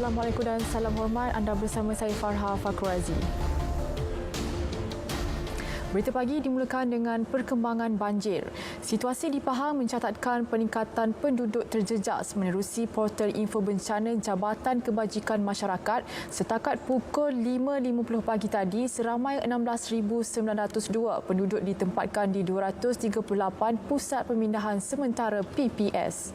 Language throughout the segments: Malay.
Assalamualaikum dan salam hormat. Anda bersama saya Farha Fakhrazi. Berita pagi dimulakan dengan perkembangan banjir. Situasi di Pahang mencatatkan peningkatan penduduk terjejas menerusi portal info bencana Jabatan Kebajikan Masyarakat. Setakat pukul 5.50 pagi tadi, seramai 16,902 penduduk ditempatkan di 238 pusat pemindahan sementara PPS.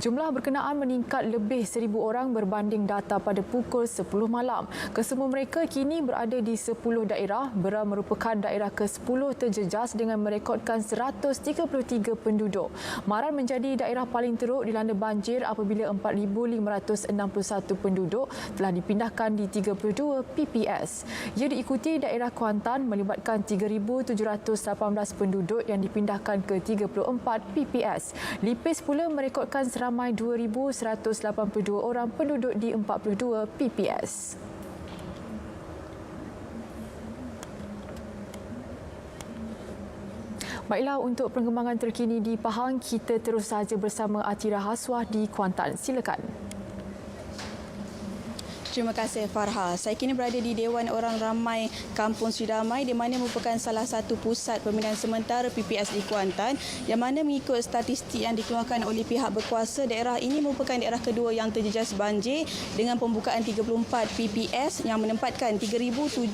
Jumlah berkenaan meningkat lebih 1,000 orang berbanding data pada pukul 10 malam. Kesemua mereka kini berada di 10 daerah. Berar merupakan daerah ke-10 terjejas dengan merekodkan 133 penduduk. Maran menjadi daerah paling teruk dilanda banjir apabila 4,561 penduduk telah dipindahkan di 32 PPS. Ia diikuti daerah Kuantan melibatkan 3,718 penduduk yang dipindahkan ke 34 PPS. Lipis pula merekodkan ramai 2,182 orang penduduk di 42 PPS. Baiklah, untuk perkembangan terkini di Pahang, kita terus saja bersama Atira Haswah di Kuantan. Silakan. Terima kasih Farha. Saya kini berada di Dewan Orang Ramai Kampung Sri Damai di mana merupakan salah satu pusat pemindahan sementara PPS di Kuantan yang mana mengikut statistik yang dikeluarkan oleh pihak berkuasa, daerah ini merupakan daerah kedua yang terjejas banjir dengan pembukaan 34 PPS yang menempatkan 3,718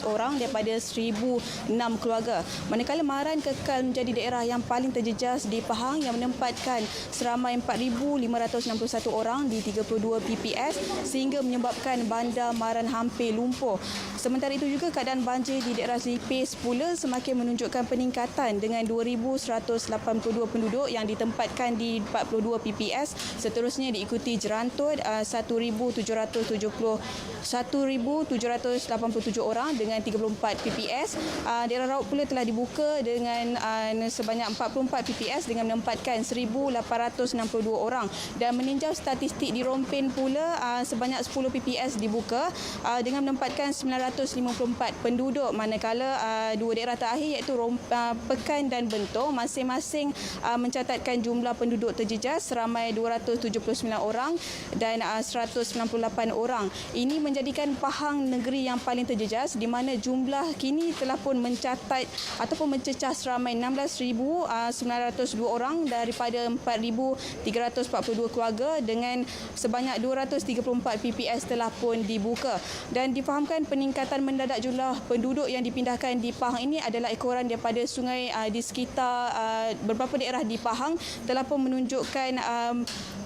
orang daripada 1,006 keluarga. Manakala Maran kekal menjadi daerah yang paling terjejas di Pahang yang menempatkan seramai 4,561 orang di 32 PPS sehingga menyebabkan bandar Maran hampir lumpuh. Sementara itu juga keadaan banjir di daerah Lipis pula semakin menunjukkan peningkatan dengan 2,182 penduduk yang ditempatkan di 42 PPS. Seterusnya diikuti Jerantut 1,787 orang dengan 34 PPS. Daerah Raut pula telah dibuka dengan sebanyak 44 PPS dengan menempatkan 1,862 orang dan meninjau statistik di Rompin pula sebanyak 10 PPS dibuka dengan menempatkan 954 penduduk, manakala dua daerah terakhir iaitu Pekan dan Bentong masing-masing mencatatkan jumlah penduduk terjejas seramai 279 orang dan 198 orang. Ini menjadikan Pahang negeri yang paling terjejas di mana jumlah kini telah pun mencatat ataupun mencecah seramai 16,902 orang daripada 4,342 keluarga dengan sebanyak 234 PPS telah pun dibuka dan difahamkan peningkatan mendadak jumlah penduduk yang dipindahkan di Pahang ini adalah ekoran daripada sungai di sekitar beberapa daerah di Pahang telah pun menunjukkan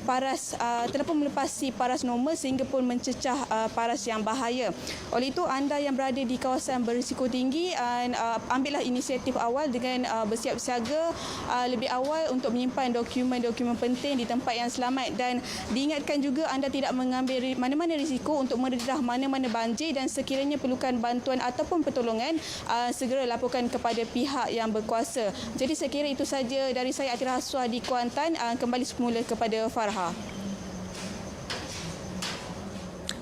telah pun melepasi paras normal sehingga pun mencecah paras yang bahaya. Oleh itu, anda yang berada di kawasan berisiko tinggi, ambillah inisiatif awal dengan bersiap siaga lebih awal untuk menyimpan dokumen-dokumen penting di tempat yang selamat dan diingatkan juga anda tidak mengambil mana-mana risiko untuk meredah mana-mana banjir dan sekiranya perlukan bantuan ataupun pertolongan, segera laporkan kepada pihak yang berkuasa. Jadi saya kira itu saja dari saya, Atira Haswah di Kuantan. Kembali semula kepada Farha.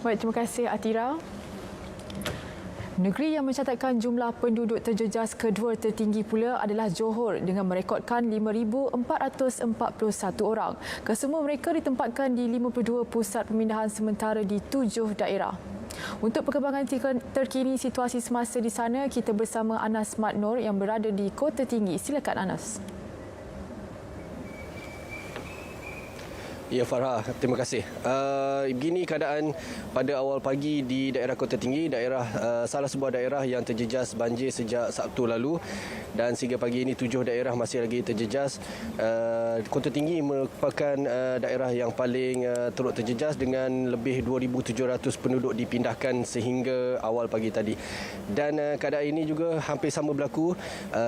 Baik, terima kasih Atira. Negeri yang mencatatkan jumlah penduduk terjejas kedua tertinggi pula adalah Johor dengan merekodkan 5,441 orang. Kesemua mereka ditempatkan di 52 pusat pemindahan sementara di 7 daerah. Untuk perkembangan terkini situasi semasa di sana, kita bersama Anas Mat Nur yang berada di Kota Tinggi. Silakan Anas. Ya Farha, terima kasih. Begini keadaan pada awal pagi di daerah Kota Tinggi, salah sebuah daerah yang terjejas banjir sejak Sabtu lalu dan sehingga pagi ini 7 daerah masih lagi terjejas. Kota Tinggi merupakan daerah yang paling teruk terjejas dengan lebih 2,700 penduduk dipindahkan sehingga awal pagi tadi. Dan keadaan ini juga hampir sama berlaku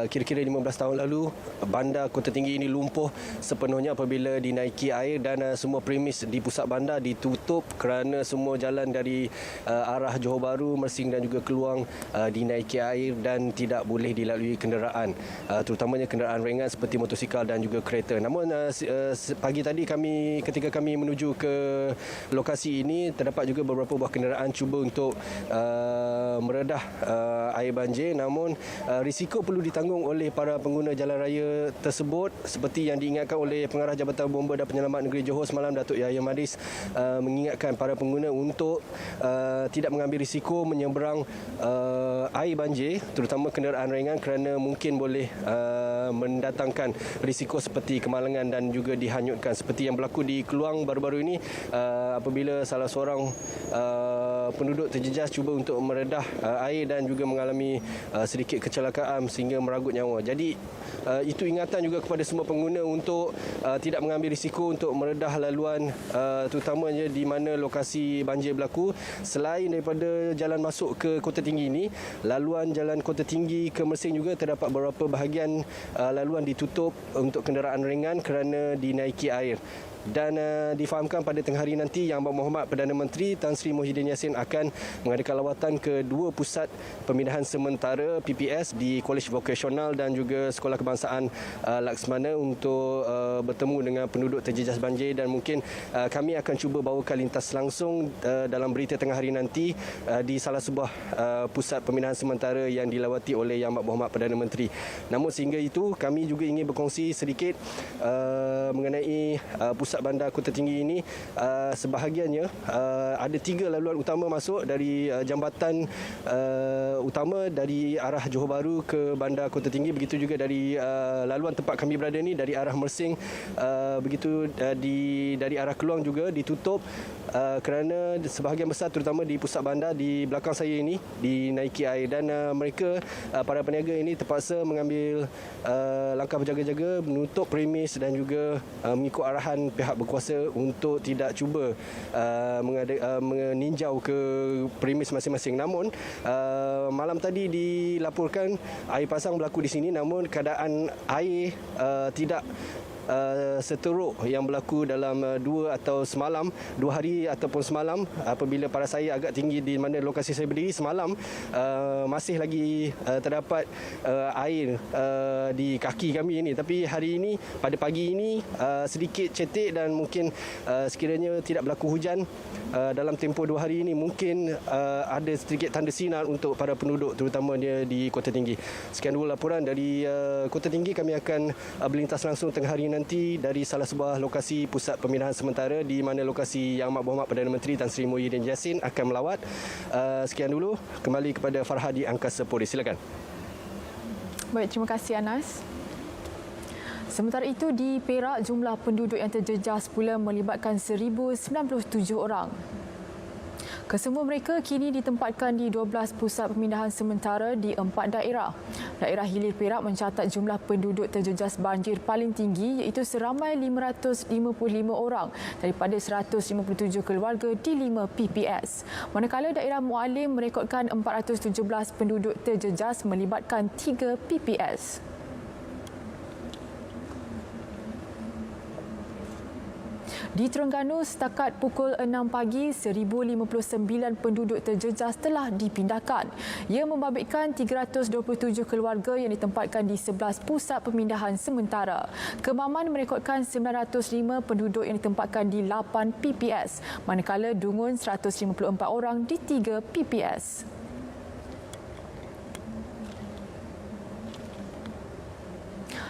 kira-kira 15 tahun lalu. Bandar Kota Tinggi ini lumpuh sepenuhnya apabila dinaiki air dan semua premis di pusat bandar ditutup kerana semua jalan dari arah Johor Bahru, Mersing dan juga Keluang dinaiki air dan tidak boleh dilalui kenderaan, terutamanya kenderaan ringan seperti motosikal dan juga kereta. Namun pagi tadi ketika kami menuju ke lokasi ini, terdapat juga beberapa buah kenderaan cuba untuk meredah air banjir, namun risiko perlu ditanggung oleh para pengguna jalan raya tersebut seperti yang diingatkan oleh Pengarah Jabatan Bomba dan Penyelamat Negeri Johor Johor semalam, Datuk Yahya Madis mengingatkan para pengguna untuk tidak mengambil risiko menyeberang air banjir, terutama kenderaan ringan, kerana mungkin boleh mendatangkan risiko seperti kemalangan dan juga dihanyutkan. Seperti yang berlaku di Keluang baru-baru ini, apabila salah seorang penduduk terjejas cuba untuk meredah air dan juga mengalami sedikit kecelakaan sehingga meragut nyawa. Jadi itu ingatan juga kepada semua pengguna untuk tidak mengambil risiko untuk meredah laluan, terutamanya di mana lokasi banjir berlaku. Selain daripada jalan masuk ke Kota Tinggi ini, laluan jalan Kota Tinggi ke Mersing juga terdapat beberapa bahagian laluan ditutup untuk kenderaan ringan kerana dinaiki air. Dan difahamkan pada tengah hari nanti Yang Berhormat Perdana Menteri Tan Sri Muhyiddin Yassin akan mengadakan lawatan ke dua pusat pemindahan sementara PPS di Kolej Vokasional dan juga Sekolah Kebangsaan Laksmana untuk bertemu dengan penduduk terjejas banjir, dan mungkin kami akan cuba bawakan lintas langsung dalam berita tengah hari nanti di salah sebuah pusat pemindahan sementara yang dilawati oleh Yang Berhormat Perdana Menteri. Namun sehingga itu kami juga ingin berkongsi sedikit mengenai pusat bandar Kota Tinggi ini. Sebahagiannya ada 3 laluan utama masuk dari jambatan utama dari arah Johor Bahru ke bandar Kota Tinggi, begitu juga dari laluan tempat kami berada ni dari arah Mersing, begitu dari arah Keluang juga ditutup kerana sebahagian besar terutama di pusat bandar di belakang saya ini dinaiki air, dan mereka para peniaga ini terpaksa mengambil langkah berjaga-jaga menutup premis dan juga mengikut arahan pihak berkuasa untuk tidak cuba meninjau ke premis masing-masing. Namun malam tadi dilaporkan air pasang berlaku di sini, namun keadaan air tidak seteruk yang berlaku dalam 2 hari ataupun semalam. Apabila paras air agak tinggi di mana lokasi saya berdiri semalam, masih lagi terdapat air di kaki kami ini. Tapi hari ini, pada pagi ini sedikit cetek, dan mungkin sekiranya tidak berlaku hujan dalam tempoh 2 hari ini, mungkin ada sedikit tanda sinar untuk para penduduk terutamanya di Kota Tinggi. Sekian dulu laporan dari Kota Tinggi. Kami akan berlintas langsung tengah hari nanti dari salah sebuah lokasi pusat pemindahan sementara di mana lokasi Yang Berhormat Perdana Menteri Tan Sri Muhyiddin Yassin akan melawat. Sekian dulu, kembali kepada Farha di Angkasa Puri. Silakan. Baik, terima kasih Anas. Sementara itu, di Perak, jumlah penduduk yang terjejas pula melibatkan 1,097 orang. Kesemua mereka kini ditempatkan di 12 pusat pemindahan sementara di 4 daerah. Daerah Hilir Perak mencatat jumlah penduduk terjejas banjir paling tinggi, iaitu seramai 555 orang daripada 157 keluarga di 5 PPS. Manakala daerah Mualim merekodkan 417 penduduk terjejas melibatkan 3 PPS. Di Terengganu, setakat pukul 6 pagi, 1,059 penduduk terjejas telah dipindahkan. Ia membabitkan 327 keluarga yang ditempatkan di 11 pusat pemindahan sementara. Kemaman merekodkan 905 penduduk yang ditempatkan di 8 PPS, manakala Dungun 154 orang di 3 PPS.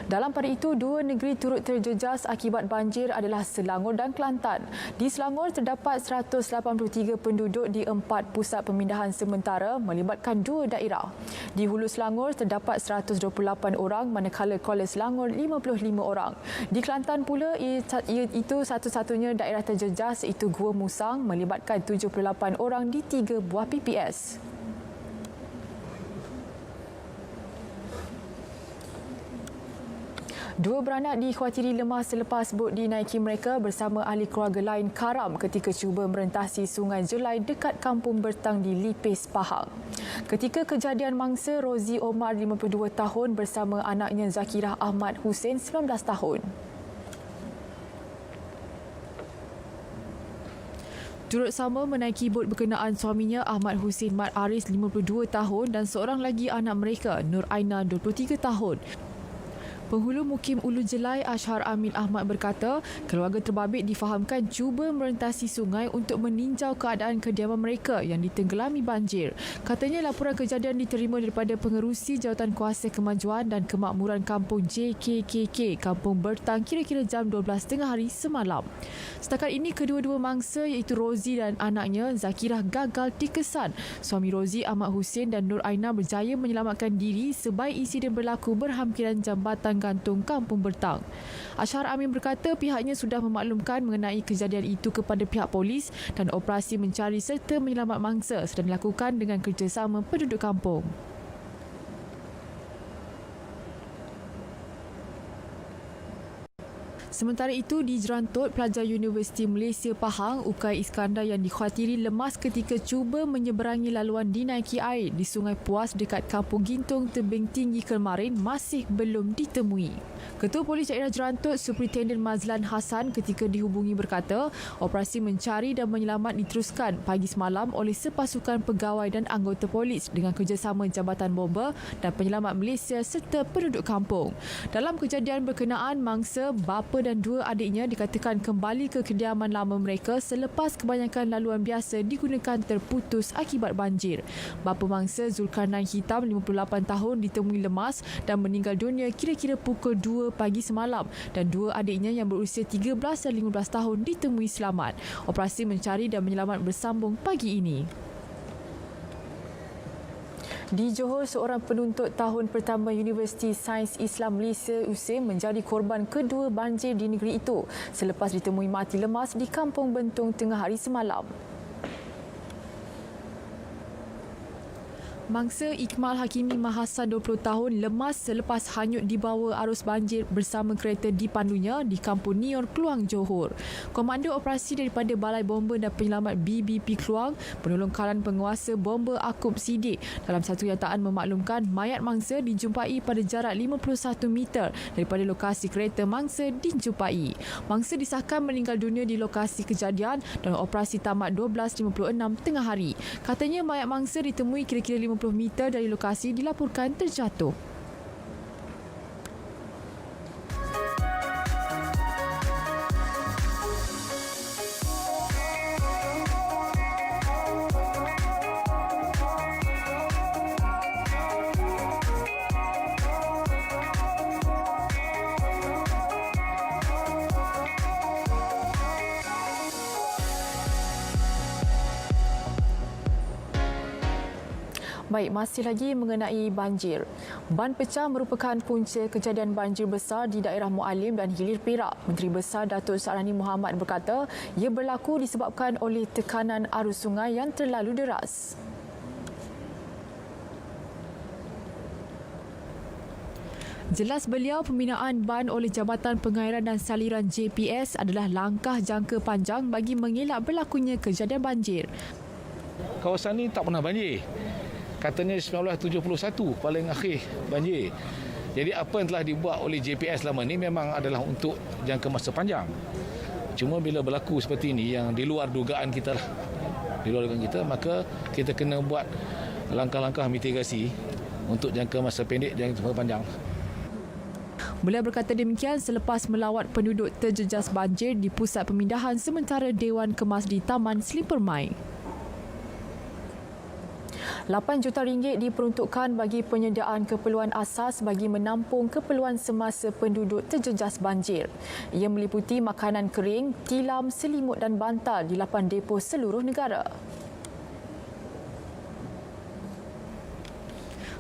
Dalam pada itu, 2 negeri turut terjejas akibat banjir adalah Selangor dan Kelantan. Di Selangor terdapat 183 penduduk di 4 pusat pemindahan sementara melibatkan 2 daerah. Di Hulu Selangor terdapat 128 orang, manakala Kuala Selangor 55 orang. Di Kelantan pula, itu satu-satunya daerah terjejas iaitu Gua Musang melibatkan 78 orang di 3 buah PPS. Dua beranak dikhawatiri lemah selepas bot dinaiki mereka bersama ahli keluarga lain karam ketika cuba merentasi Sungai Jelai dekat Kampung Bertang di Lipis, Pahang. Ketika kejadian mangsa, Rozi Omar 52 tahun bersama anaknya Zakirah Ahmad Hussein 19 tahun. Turut sama menaiki bot berkenaan suaminya Ahmad Hussein Mat Aris 52 tahun dan seorang lagi anak mereka Nur Aina 23 tahun. Penghulu Mukim Ulu Jelai Ashar Amin Ahmad berkata, keluarga terbabit difahamkan cuba merentasi sungai untuk meninjau keadaan kediaman mereka yang ditenggelami banjir. Katanya laporan kejadian diterima daripada Pengerusi Jawatankuasa Kemajuan dan Kemakmuran Kampung JKKK, Kampung Bertang kira-kira jam 12.30 hari semalam. Setakat ini, kedua-dua mangsa iaitu Rozi dan anaknya Zakirah gagal dikesan. Suami Rozi, Ahmad Hussein dan Nur Aina berjaya menyelamatkan diri sebaik insiden berlaku berhampiran jambatan gantung Kampung Bertang. Ashar Amin berkata pihaknya sudah memaklumkan mengenai kejadian itu kepada pihak polis dan operasi mencari serta menyelamat mangsa sedang dilakukan dengan kerjasama penduduk kampung. Sementara itu, di Jerantut, pelajar Universiti Malaysia Pahang, Ukay Iskandar yang dikhawatiri lemas ketika cuba menyeberangi laluan dinaiki air di Sungai Puas dekat Kampung Gintung, Tebing Tinggi kemarin masih belum ditemui. Ketua Polis Daerah Jerantut, Superintendent Mazlan Hassan ketika dihubungi berkata, operasi mencari dan menyelamat diteruskan pagi semalam oleh sepasukan pegawai dan anggota polis dengan kerjasama Jabatan Bomba dan Penyelamat Malaysia serta penduduk kampung. Dalam kejadian berkenaan, mangsa, bapa dan dua adiknya dikatakan kembali ke kediaman lama mereka selepas kebanyakan laluan biasa digunakan terputus akibat banjir. Bapa mangsa Zulkarnain Hitam, 58 tahun, ditemui lemas dan meninggal dunia kira-kira pukul 2 pagi semalam dan dua adiknya yang berusia 13 dan 15 tahun ditemui selamat. Operasi mencari dan menyelamat bersambung pagi ini. Di Johor, seorang penuntut tahun pertama Universiti Sains Islam Malaysia USIM menjadi korban kedua banjir di negeri itu selepas ditemui mati lemas di Kampung Bentung tengah hari semalam. Mangsa Ikmal Hakimi Mahassan 20 tahun lemas selepas hanyut di bawah arus banjir bersama kereta dipandunya di Kampung Nior, Kluang, Johor. Komando operasi daripada Balai Bomba dan Penyelamat BBP Kluang, penolong kalan penguasa Bomba Akub Sidik dalam satu nyataan memaklumkan mayat mangsa dijumpai pada jarak 51 meter daripada lokasi kereta mangsa dijumpai. Mangsa disahkan meninggal dunia di lokasi kejadian dan operasi tamat 12.56 tengah hari. Katanya mayat mangsa ditemui kira-kira 50 meter dari lokasi dilaporkan terjatuh. Baik, masih lagi mengenai banjir. Ban pecah merupakan punca kejadian banjir besar di daerah Mualim dan Hilir Perak. Menteri Besar Datuk Sa'rani Muhammad berkata, ia berlaku disebabkan oleh tekanan arus sungai yang terlalu deras. Jelas beliau, pembinaan ban oleh Jabatan Pengairan dan Saliran JPS adalah langkah jangka panjang bagi mengelak berlakunya kejadian banjir. Kawasan ini tak pernah banjir. Katanya 1971 paling akhir banjir. Jadi apa yang telah dibuat oleh JPS selama ini memang adalah untuk jangka masa panjang. Cuma bila berlaku seperti ini yang di luar dugaan kita lah. Di luar dugaan kita, maka kita kena buat langkah-langkah mitigasi untuk jangka masa pendek dan jangka panjang. Beliau berkata demikian selepas melawat penduduk terjejas banjir di pusat pemindahan sementara Dewan Kemas di Taman Slipermai. RM8 juta diperuntukkan bagi penyediaan keperluan asas bagi menampung keperluan semasa penduduk terjejas banjir. Ia meliputi makanan kering, tilam, selimut dan bantal di 8 depo seluruh negara.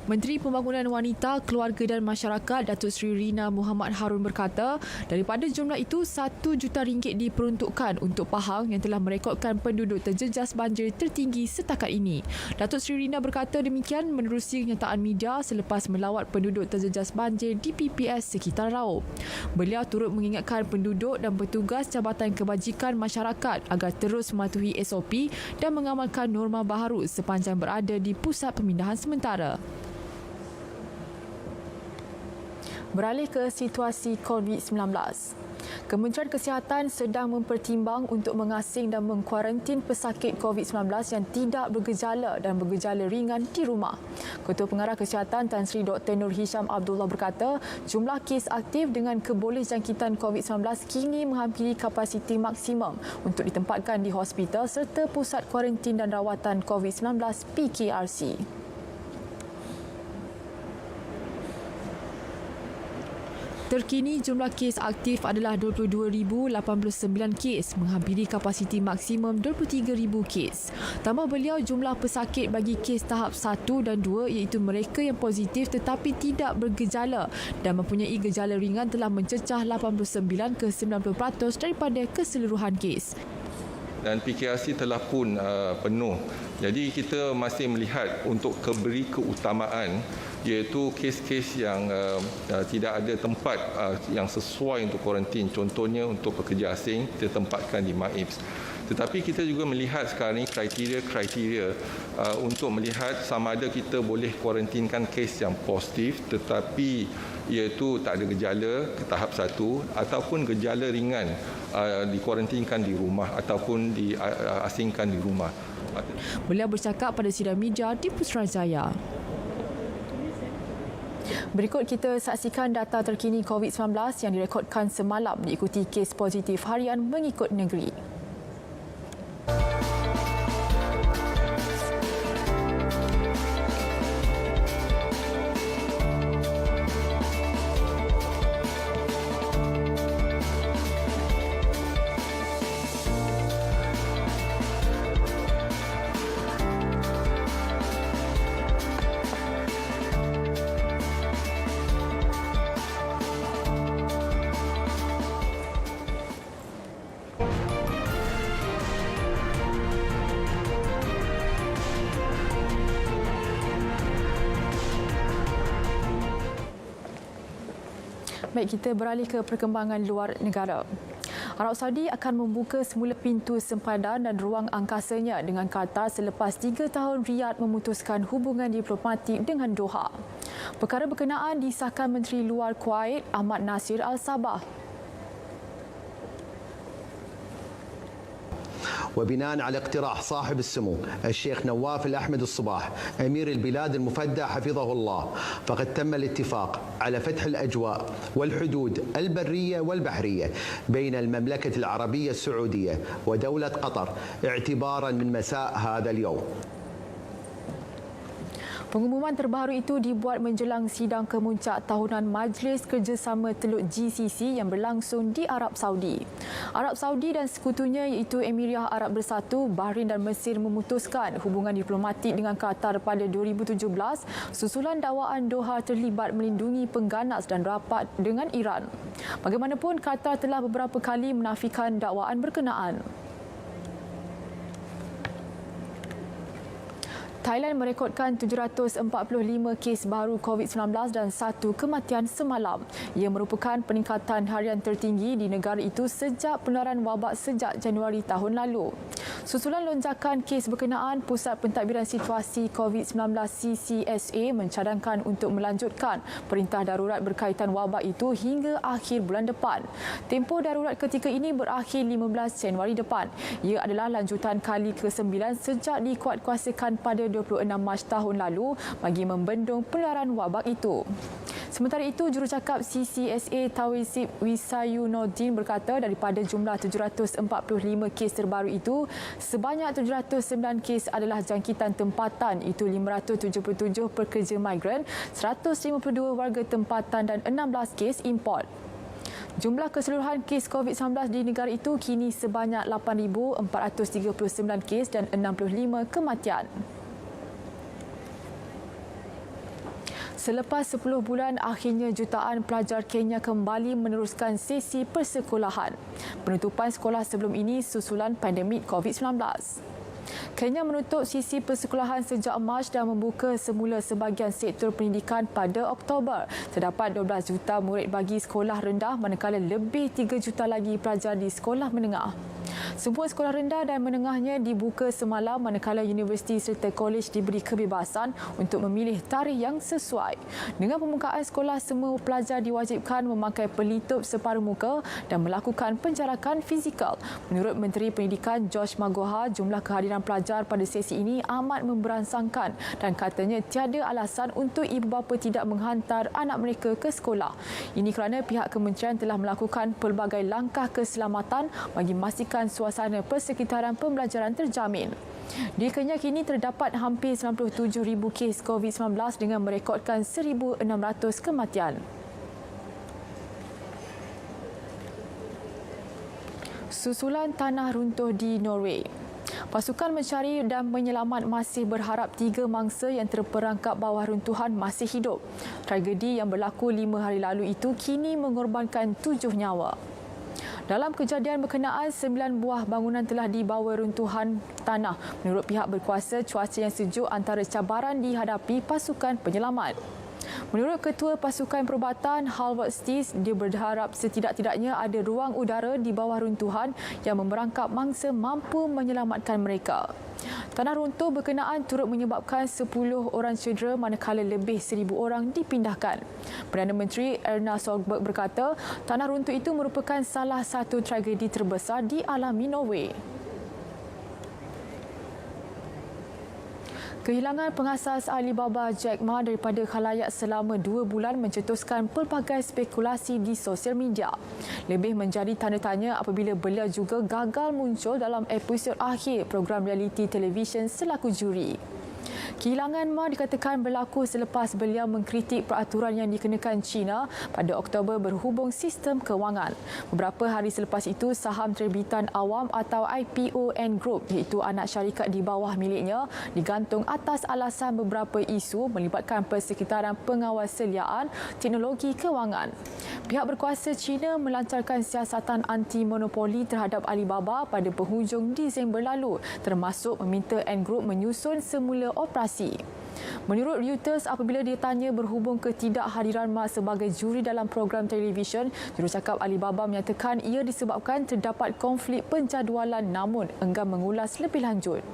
Menteri Pembangunan Wanita, Keluarga dan Masyarakat Datuk Seri Rina Muhammad Harun berkata, daripada jumlah itu RM1 juta diperuntukkan untuk Pahang yang telah merekodkan penduduk terjejas banjir tertinggi setakat ini. Datuk Seri Rina berkata demikian menerusi kenyataan media selepas melawat penduduk terjejas banjir di PPS sekitar Raub. Beliau turut mengingatkan penduduk dan petugas Jabatan Kebajikan Masyarakat agar terus mematuhi SOP dan mengamalkan norma baharu sepanjang berada di pusat pemindahan sementara. Beralih ke situasi COVID-19. Kementerian Kesihatan sedang mempertimbang untuk mengasing dan mengkuarantin pesakit COVID-19 yang tidak bergejala dan bergejala ringan di rumah. Ketua Pengarah Kesihatan Tan Sri Dr. Nur Hisham Abdullah berkata, jumlah kes aktif dengan kebolehjangkitan COVID-19 kini menghampiri kapasiti maksimum untuk ditempatkan di hospital serta pusat kuarantin dan rawatan COVID-19 PKRC. Terkini jumlah kes aktif adalah 22,089 kes, menghampiri kapasiti maksimum 23,000 kes. Tambah beliau, jumlah pesakit bagi kes tahap 1 dan 2 iaitu mereka yang positif tetapi tidak bergejala dan mempunyai gejala ringan telah mencecah 89 ke 90% daripada keseluruhan kes. Dan PKRC telah pun penuh. Jadi kita masih melihat untuk beri keutamaan iaitu kes-kes yang tidak ada tempat yang sesuai untuk kuarantin. Contohnya untuk pekerja asing, kita tempatkan di MAIPS. Tetapi kita juga melihat sekarang ini kriteria untuk melihat sama ada kita boleh kuarantinkan kes yang positif tetapi iaitu tak ada gejala ke tahap 1 ataupun gejala ringan dikuarantinkan di rumah ataupun diasingkan di rumah. Beliau bercakap pada sidang media di Putrajaya. Berikut kita saksikan data terkini COVID-19 yang direkodkan semalam diikuti kes positif harian mengikut negeri. Baik, kita beralih ke perkembangan luar negara. Arab Saudi akan membuka semula pintu sempadan dan ruang angkasanya dengan Qatar selepas 3 tahun Riyadh memutuskan hubungan diplomatik dengan Doha. Perkara berkenaan disahkan Menteri Luar Kuwait Ahmad Nasir Al-Sabah. وبناء على اقتراح صاحب السمو الشيخ نواف الأحمد الصباح أمير البلاد المفدى حفظه الله فقد تم الاتفاق على فتح الأجواء والحدود البرية والبحرية بين المملكة العربية السعودية ودولة قطر اعتبارا من مساء هذا اليوم. Pengumuman terbaru itu dibuat menjelang sidang kemuncak tahunan Majlis Kerjasama Teluk GCC yang berlangsung di Arab Saudi. Arab Saudi dan sekutunya iaitu Emirat Arab Bersatu, Bahrain dan Mesir memutuskan hubungan diplomatik dengan Qatar pada 2017 susulan dakwaan Doha terlibat melindungi pengganas dan rapat dengan Iran. Bagaimanapun, Qatar telah beberapa kali menafikan dakwaan berkenaan. Thailand merekodkan 745 kes baru COVID-19 dan 1 kematian semalam. Ia merupakan peningkatan harian tertinggi di negara itu sejak penularan wabak sejak Januari tahun lalu. Susulan lonjakan kes berkenaan, Pusat Pentadbiran Situasi COVID-19 CCSA mencadangkan untuk melanjutkan perintah darurat berkaitan wabak itu hingga akhir bulan depan. Tempoh darurat ketika ini berakhir 15 Januari depan. Ia adalah lanjutan kali ke-9 sejak dikuatkuasakan pada 26 Mac tahun lalu bagi membendung penularan wabak itu. Sementara itu, jurucakap CCSA Tawisib Wisayunoddin berkata daripada jumlah 745 kes terbaru itu, sebanyak 709 kes adalah jangkitan tempatan, itu 577 pekerja migran, 152 warga tempatan dan 16 kes import. Jumlah keseluruhan kes COVID-19 di negara itu kini sebanyak 8,439 kes dan 65 kematian. Selepas 10 bulan, akhirnya jutaan pelajar Kenya kembali meneruskan sesi persekolahan. Penutupan sekolah sebelum ini susulan pandemik COVID-19. Kenya menutup sesi persekolahan sejak Mac dan membuka semula sebahagian sektor pendidikan pada Oktober. Terdapat 12 juta murid bagi sekolah rendah manakala lebih 3 juta lagi pelajar di sekolah menengah. Semua sekolah rendah dan menengahnya dibuka semalam manakala universiti serta kolej diberi kebebasan untuk memilih tarikh yang sesuai. Dengan pembukaan sekolah, semua pelajar diwajibkan memakai pelitup separuh muka dan melakukan penjarakan fizikal. Menurut Menteri Pendidikan Josh Magoha, jumlah kehadiran pelajar pada sesi ini amat memberansangkan dan katanya tiada alasan untuk ibu bapa tidak menghantar anak mereka ke sekolah. Ini kerana pihak kementerian telah melakukan pelbagai langkah keselamatan bagi memastikan suasana persekitaran pembelajaran terjamin. Di Kenyah kini terdapat hampir 97,000 kes COVID-19 dengan merekodkan 1,600 kematian. Susulan tanah runtuh di Norway. Pasukan mencari dan penyelamat masih berharap 3 mangsa yang terperangkap bawah runtuhan masih hidup. Tragedi yang berlaku 5 hari lalu itu kini mengorbankan 7 nyawa. Dalam kejadian berkenaan, 9 buah bangunan telah dibawa runtuhan tanah. Menurut pihak berkuasa, cuaca yang sejuk antara cabaran dihadapi pasukan penyelamat. Menurut Ketua Pasukan Perubatan Halvard Stees, dia berharap setidak-tidaknya ada ruang udara di bawah runtuhan yang memerangkap mangsa mampu menyelamatkan mereka. Tanah runtuh berkenaan turut menyebabkan 10 orang cedera manakala lebih 1,000 orang dipindahkan. Perdana Menteri Erna Solberg berkata, tanah runtuh itu merupakan salah satu tragedi terbesar dialami Norway. Kehilangan pengasas Alibaba Jack Ma daripada khalayak selama 2 bulan mencetuskan pelbagai spekulasi di sosial media. Lebih menjadi tanda tanya apabila beliau juga gagal muncul dalam episod akhir program realiti televisyen selaku juri. Kehilangan Ma dikatakan berlaku selepas beliau mengkritik peraturan yang dikenakan China pada Oktober berhubung sistem kewangan. Beberapa hari selepas itu, saham terbitan awam atau IPON Group iaitu anak syarikat di bawah miliknya digantung atas alasan beberapa isu melibatkan persekitaran pengawasaliaan teknologi kewangan. Pihak berkuasa China melancarkan siasatan anti-monopoli terhadap Alibaba pada penghujung Disember lalu, termasuk meminta Ant Group menyusun semula operasi. Menurut Reuters, apabila ditanya berhubung ketidakhadiran Ma sebagai juri dalam program televisyen, jurucakap Alibaba menyatakan ia disebabkan terdapat konflik penjadualan namun enggan mengulas lebih lanjut.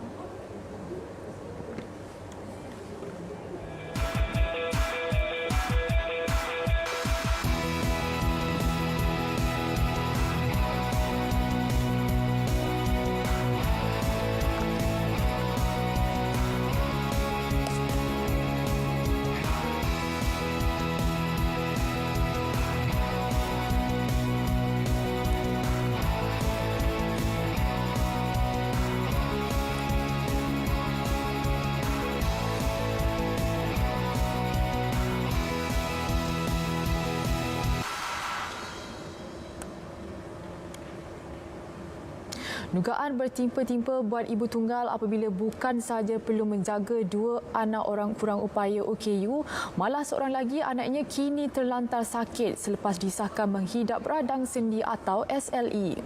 Dugaan bertimpa-timpa buat ibu tunggal apabila bukan sahaja perlu menjaga 2 anak orang kurang upaya OKU, malah seorang lagi anaknya kini terlantar sakit selepas disahkan menghidap radang sendi atau SLE.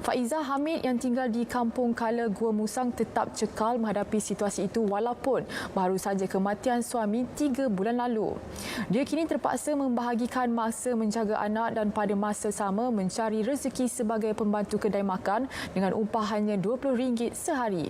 Faizah Hamid yang tinggal di Kampung Kala Gua Musang tetap cekal menghadapi situasi itu walaupun baru saja kematian suami 3 bulan lalu. Dia kini terpaksa membahagikan masa menjaga anak dan pada masa sama mencari rezeki sebagai pembantu kedai makan dengan upah hanya RM20 sehari.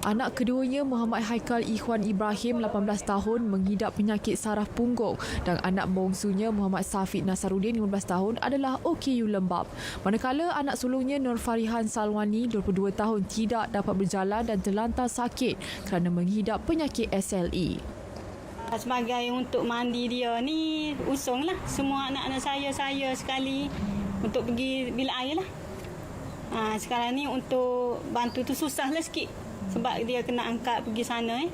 Anak keduanya Muhammad Haikal Ikhwan Ibrahim 18 tahun mengidap penyakit saraf punggung dan anak bongsunya Muhammad Safiq Nasaruddin 15 tahun adalah OKU lembab. Manakala anak sulungnya Nur Farihan Salwani 22 tahun tidak dapat berjalan dan terlantar sakit kerana mengidap penyakit SLE. Sebagai untuk mandi dia ni usunglah semua anak-anak saya sekali untuk pergi bilik air lah. Sekarang ni untuk bantu tu susahlah sikit sebab dia kena angkat pergi sana.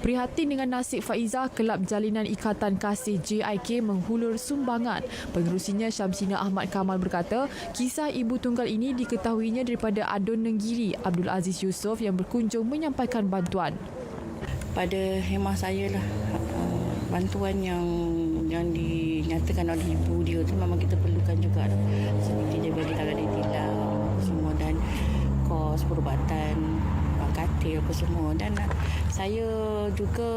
Prihatin dengan nasib Faizah, Kelab Jalinan Ikatan Kasih JIK menghulur sumbangan. Pengerusinya Syamsina Ahmad Kamal berkata, kisah ibu tunggal ini diketahuinya daripada Adun Nenggiri Abdul Aziz Yusof yang berkunjung menyampaikan bantuan. Pada hemah saya lah, bantuan yang dinyatakan oleh ibu dia tu memang kita perlukan juga lah. Seperti dia bagi tangan dia tilam semua dan kos perubatan, katil apa semua. Dan saya juga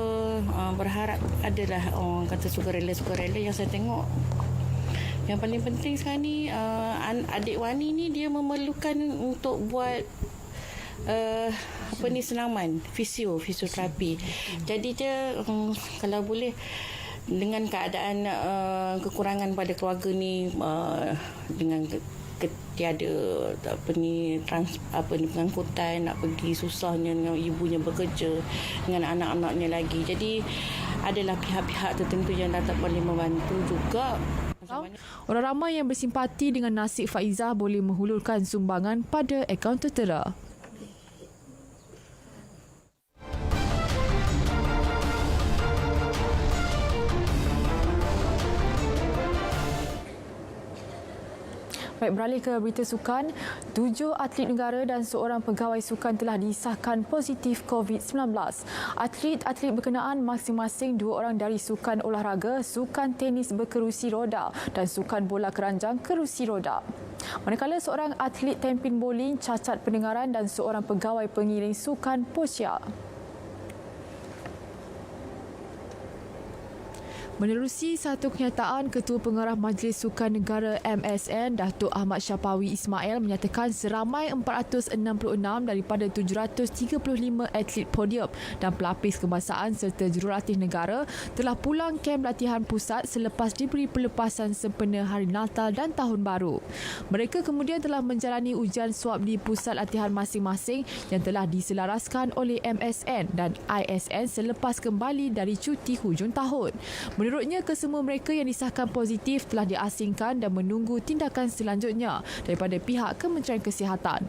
berharap adalah orang kata sukarela yang saya tengok Yang paling penting sekarang ni adik Wani ni dia memerlukan untuk buat senaman fisioterapi. Jadi dia kalau boleh dengan keadaan kekurangan pada keluarga ni dengan tiada pengangkutan, nak pergi susahnya dengan ibunya bekerja dengan anak-anaknya lagi. Jadi adalah pihak-pihak tertentu yang dapat boleh membantu juga. Orang ramai yang bersimpati dengan nasib Faizah boleh menghulurkan sumbangan pada akaun tertera. Baik, beralih ke berita sukan. 7 atlet negara dan seorang pegawai sukan telah disahkan positif COVID-19. Atlet-atlet berkenaan masing-masing 2 orang dari sukan olahraga, sukan tenis berkerusi roda dan sukan bola keranjang kerusi roda. Manakala seorang atlet tempin bowling cacat pendengaran dan seorang pegawai pengiring sukan posya. Menerusi satu kenyataan, Ketua Pengarah Majlis Sukan Negara MSN, Datuk Ahmad Syapawi Ismail menyatakan seramai 466 daripada 735 atlet podium dan pelapis kebangsaan serta jurulatih negara telah pulang kem latihan pusat selepas diberi pelepasan sempena Hari Natal dan Tahun Baru. Mereka kemudian telah menjalani ujian swab di pusat latihan masing-masing yang telah diselaraskan oleh MSN dan ISN selepas kembali dari cuti hujung tahun. Menurutnya, kesemua mereka yang disahkan positif telah diasingkan dan menunggu tindakan selanjutnya daripada pihak Kementerian Kesihatan.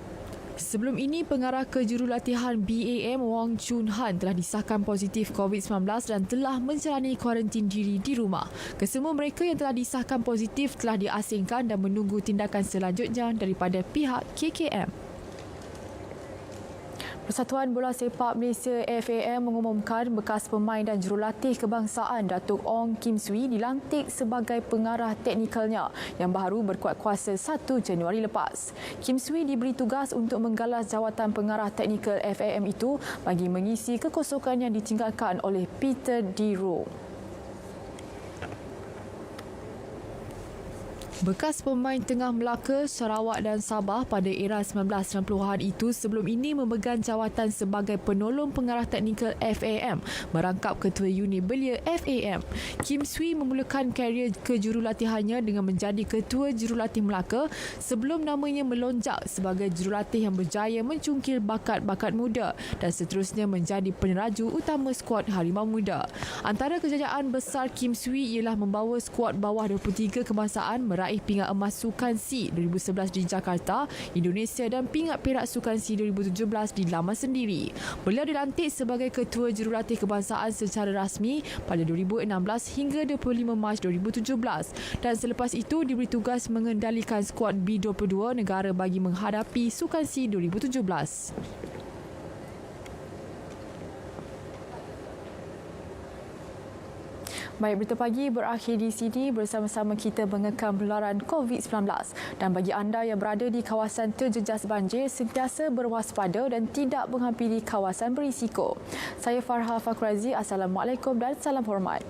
Sebelum ini, pengarah kejurulatihan BAM Wong Chun Han telah disahkan positif COVID-19 dan telah menjalani kuarantin diri di rumah. Kesemua mereka yang telah disahkan positif telah diasingkan dan menunggu tindakan selanjutnya daripada pihak KKM. Persatuan Bola Sepak Malaysia FAM mengumumkan bekas pemain dan jurulatih kebangsaan Datuk Ong Kim Swee dilantik sebagai pengarah teknikalnya yang baru berkuat kuasa 1 Januari lepas. Kim Swee diberi tugas untuk menggalas jawatan pengarah teknikal FAM itu bagi mengisi kekosongan yang ditinggalkan oleh Peter D. Rowe. Bekas pemain tengah Melaka, Sarawak dan Sabah pada era 1990-an itu sebelum ini memegang jawatan sebagai penolong pengarah teknikal FAM merangkap ketua unit belia FAM. Kim Swee memulakan karier kejurulatihannya dengan menjadi ketua jurulatih Melaka sebelum namanya melonjak sebagai jurulatih yang berjaya mencungkil bakat-bakat muda dan seterusnya menjadi peneraju utama skuad Harimau Muda. Antara kejayaan besar Kim Swee ialah membawa skuad bawah 23 kebangsaan meraih pingat emas Sukan C 2011 di Jakarta, Indonesia dan pingat perak Sukan C 2017 di laman sendiri. Beliau dilantik sebagai ketua jurulatih kebangsaan secara rasmi pada 2016 hingga 25 Mac 2017 dan selepas itu diberi tugas mengendalikan skuad B22 negara bagi menghadapi Sukan C 2017. Baik, berita pagi berakhir di sini. Bersama-sama kita mengekang penularan COVID-19. Dan bagi anda yang berada di kawasan terjejas banjir, sentiasa berwaspada dan tidak menghampiri kawasan berisiko. Saya Farha Fakrazi. Assalamualaikum dan salam hormat.